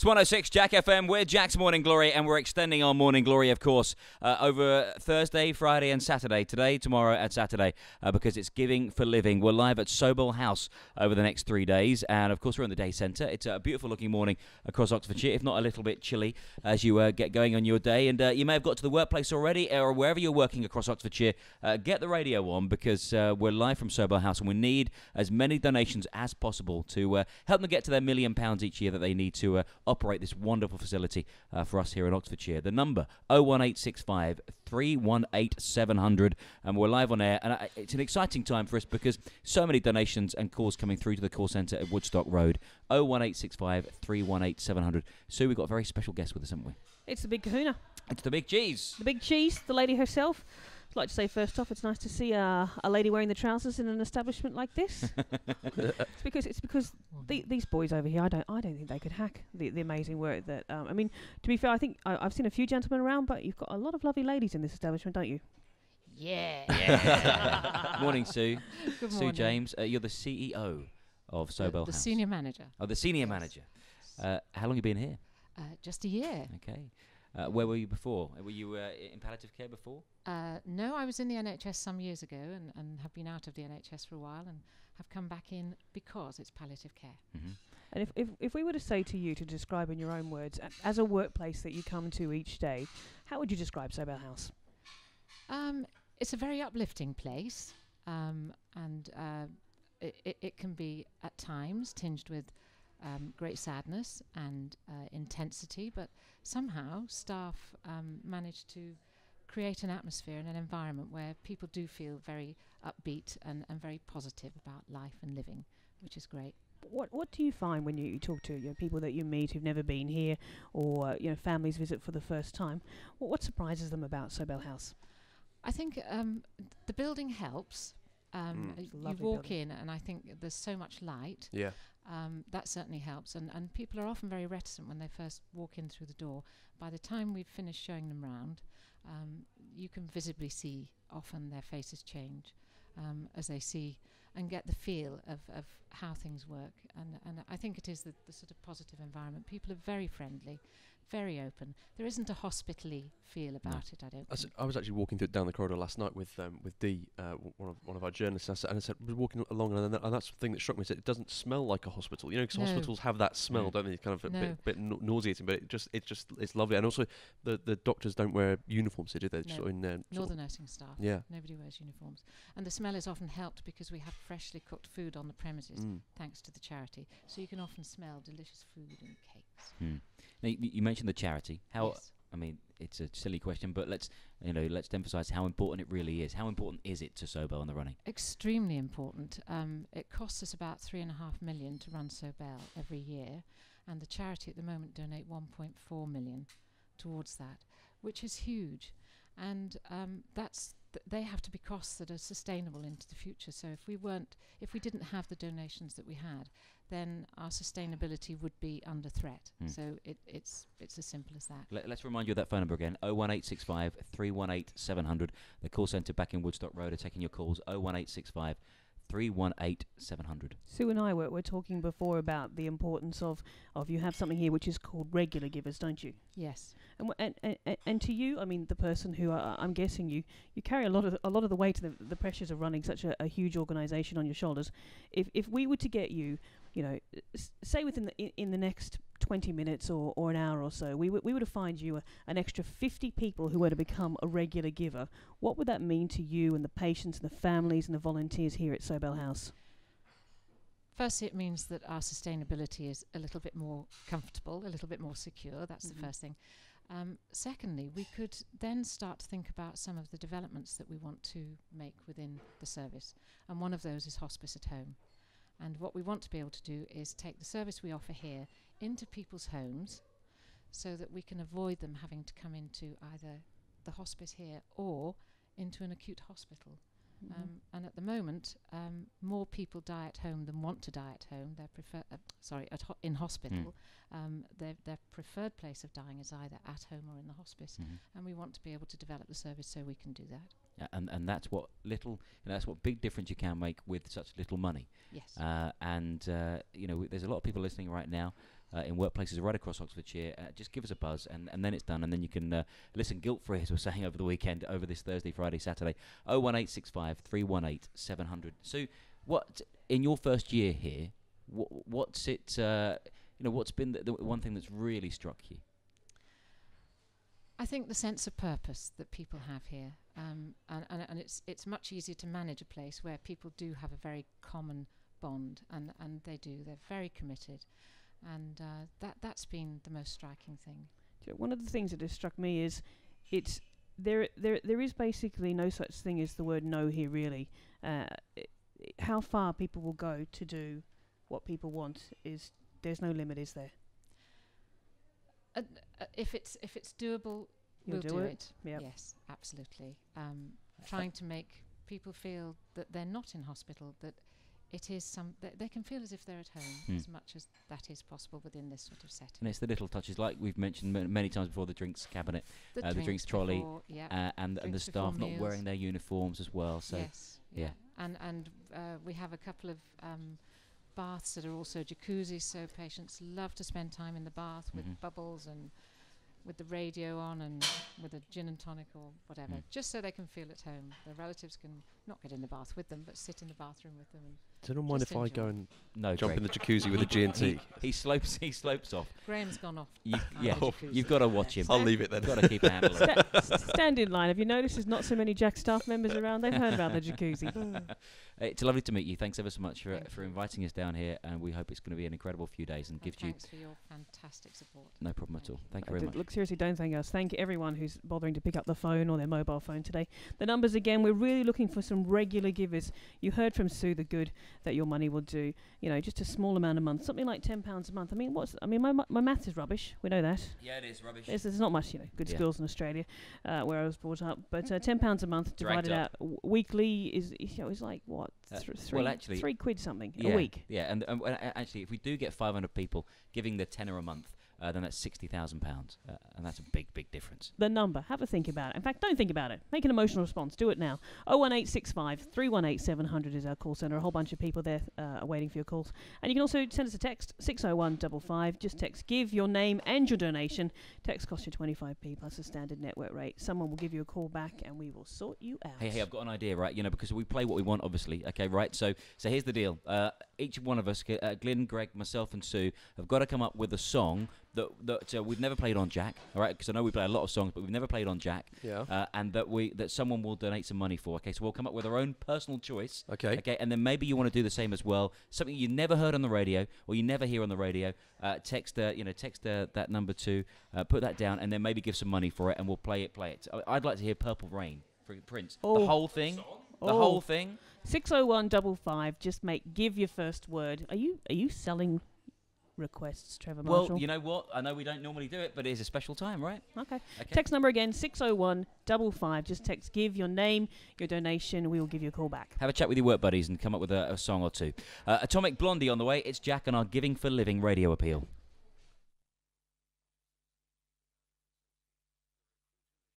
It's 106 Jack FM. We're Jack's Morning Glory, and we're extending our Morning Glory, of course, over Thursday, Friday, and Saturday. Today, tomorrow, and Saturday, because it's Giving for Living. We're live at Sobell House over the next 3 days, and of course, we're in the day centre. It's a beautiful-looking morning across Oxfordshire, if not a little bit chilly as you get going on your day. And you may have got to the workplace already, or wherever you're working across Oxfordshire. Get the radio on, because we're live from Sobell House, and we need as many donations as possible to help them get to their £1 million each year that they need to operate this wonderful facility for us here in Oxfordshire. The number 01865 318 700, and we're live on air, and it's an exciting time for us because so many donations and calls coming through to the call centre at Woodstock Road. 01865 318 700. Sue, we've got a very special guest with us, haven't we? It's the big kahuna. It's the big cheese. The big cheese, the lady herself. I'd like to say first off, it's nice to see a lady wearing the trousers in an establishment like this. It's because these boys over here, I don't think they could hack the amazing work that. I mean, to be fair, I think I've seen a few gentlemen around, but you've got a lot of lovely ladies in this establishment, don't you? Yeah. Morning, Sue. Good Sue morning. James, you're the CEO of Sobell The House. senior manager. Oh, the senior Yes. manager. How long have you been here? Just a year. Okay. Where were you before? Were you in palliative care before? No, I was in the NHS some years ago and have been out of the NHS for a while and have come back in because it's palliative care. Mm-hmm. And if we were to say to you, to describe in your own words, as a workplace that you come to each day, how would you describe Sobell House? It's a very uplifting place, and it can be at times tinged with great sadness and intensity, but somehow staff manage to create an atmosphere and an environment where people do feel very upbeat and very positive about life and living, which is great. What do you find when you talk to people that you meet who've never been here, or families visit for the first time? What surprises them about Sobell House? I think the building helps. You walk in and I think there's so much light. Yeah. That certainly helps, and people are often very reticent when they first walk in through the door. By the time we've finished showing them round, you can visibly see often their faces change as they see and get the feel of how things work, and I think it is the sort of positive environment. People are very friendly, very open. There isn't a hospitally feel about it, I don't think. I was actually walking down the corridor last night with Dee, one of our journalists, and I said, we're walking along, and that's the thing that struck me, is that it doesn't smell like a hospital. Because No. hospitals have that smell, don't they? It's kind of a bit nauseating, but it's lovely. And also, the doctors don't wear uniforms, do they? No. Just sort of in, Nor the nursing staff. Yeah. Nobody wears uniforms. And the smell is often helped because we have freshly cooked food on the premises, thanks to the charity. So you can often smell delicious food and cakes. Now, you mentioned the charity. How? Yes. I mean, it's a silly question, but let's emphasise how important it really is. How important is it to Sobell and the running? Extremely important. It costs us about £3.5 million to run Sobell every year, and the charity at the moment donate £1.4 million towards that, which is huge. And they have to be costs that are sustainable into the future. So if we didn't have the donations that we had, then our sustainability would be under threat. So it's as simple as that. Let's remind you of that phone number again: 01865 318 700. The call centre back in Woodstock Road are taking your calls. 01865 318 700. Sue and I were talking before about the importance of you have something here which is called regular givers, don't you? Yes. And to you, I mean, the person who I'm guessing you carry a lot of the weight of the pressures of running such a huge organisation on your shoulders. If we were to get you, say within in the next 20 minutes or an hour or so, we were to find you an extra 50 people who were to become a regular giver, what would that mean to you and the patients and the families and the volunteers here at Sobell House? Firstly, it means that our sustainability is a little bit more comfortable, a little bit more secure. That's the first thing. Secondly, we could then start to think about some of the developments that we want to make within the service. And one of those is hospice at home. And what we want to be able to do is take the service we offer here into people's homes so that we can avoid them having to come into either the hospice here or into an acute hospital. And at the moment, more people die at home than want to die at home. In hospital. Their preferred place of dying is either at home or in the hospice, and we want to be able to develop the service so we can do that. And that's what big difference you can make with such little money. Yes. There's a lot of people listening right now in workplaces right across Oxfordshire, just give us a buzz, and then it's done, and then you can listen guilt-free, as we're saying, over the weekend, over this Thursday, Friday, Saturday. 01865 318 700. So, what in your first year here? What's it? What's been the one thing that's really struck you? I think the sense of purpose that people have here, and it's much easier to manage a place where people do have a very common bond, and they're very committed, and that's been the most striking thing. One of the things that has struck me is there is basically no such thing as the word no here, really. How far people will go to do what people want there's no limit, is there? If it's doable, You'll we'll do do it. it. Yep. Yes, absolutely. Trying to make people feel that they're not in hospital, that it is they can feel as if they're at home as much as that is possible within this sort of setting. And it's the little touches, like we've mentioned many times before, the drinks cabinet, the drinks trolley, before, and the drinks staff before not wearing their uniforms as well. So yes, yeah. And we have a couple of baths that are also jacuzzis, so patients love to spend time in the bath with bubbles and with the radio on and with a gin and tonic or whatever, just so they can feel at home. Their relatives can not get in the bath with them, but sit in the bathroom with them. And do you mind if I go and jump Greg. in the jacuzzi with a G&T? He slopes off. Graham's gone off. You've got to watch him. I'll leave it then. Got to keep a handle on it. Stand in line. Have you noticed there's not so many Jack staff members around? They've heard about the jacuzzi. It's lovely to meet you. Thanks ever so much for Thank you. inviting us down here, and we hope it's going to be an incredible few days and gives you Thanks for your fantastic support. no problem at all. Thank you very much. Look, seriously, don't thank us. Thank everyone who's bothering to pick up the phone or their mobile phone today. The numbers again, we're really looking for some regular givers. You heard from Sue the good that your money will do. Just a small amount a month, something like £10 a month. My maths is rubbish. We know that. Yeah, it is rubbish. There's not much, good schools in Australia, where I was brought up. But £10 a month divided out weekly is like what? Actually, £3 something yeah, a week. Yeah, and actually, if we do get 500 people giving the tenner a month, then that's £60,000, and that's a big difference. The number. Have a think about it. In fact, don't think about it. Make an emotional response. Do it now. 01865 318 700 is our call centre. A whole bunch of people there are waiting for your calls. And you can also send us a text, 60155. Just text, give your name and your donation. Text costs you 25p plus a standard network rate. Someone will give you a call back and we will sort you out. Hey, I've got an idea, right? Because we play what we want, obviously. Okay, right? So here's the deal. Each one of us, Glyn, Greg, myself, and Sue, have got to come up with a song that we've never played on Jack, all right? Because I know we play a lot of songs, but we've never played on Jack. Yeah. And that someone will donate some money for. Okay, so we'll come up with our own personal choice. Okay. Okay, and then maybe you want to do the same as well. Something you never heard on the radio or you never hear on the radio. Text that number to put that down, and then maybe give some money for it, and we'll play it. I'd like to hear Purple Rain for Prince. Oh. The whole thing. The whole thing. 60155. Just give your first word. Are you selling requests, Trevor Marshall? Well, you know what? I know we don't normally do it, but it is a special time, right? Okay. Text number again, 60155. Just text, give your name, your donation. We will give you a call back. Have a chat with your work buddies and come up with a song or two. Atomic Blondie on the way. It's Jack and our Giving for Living radio appeal.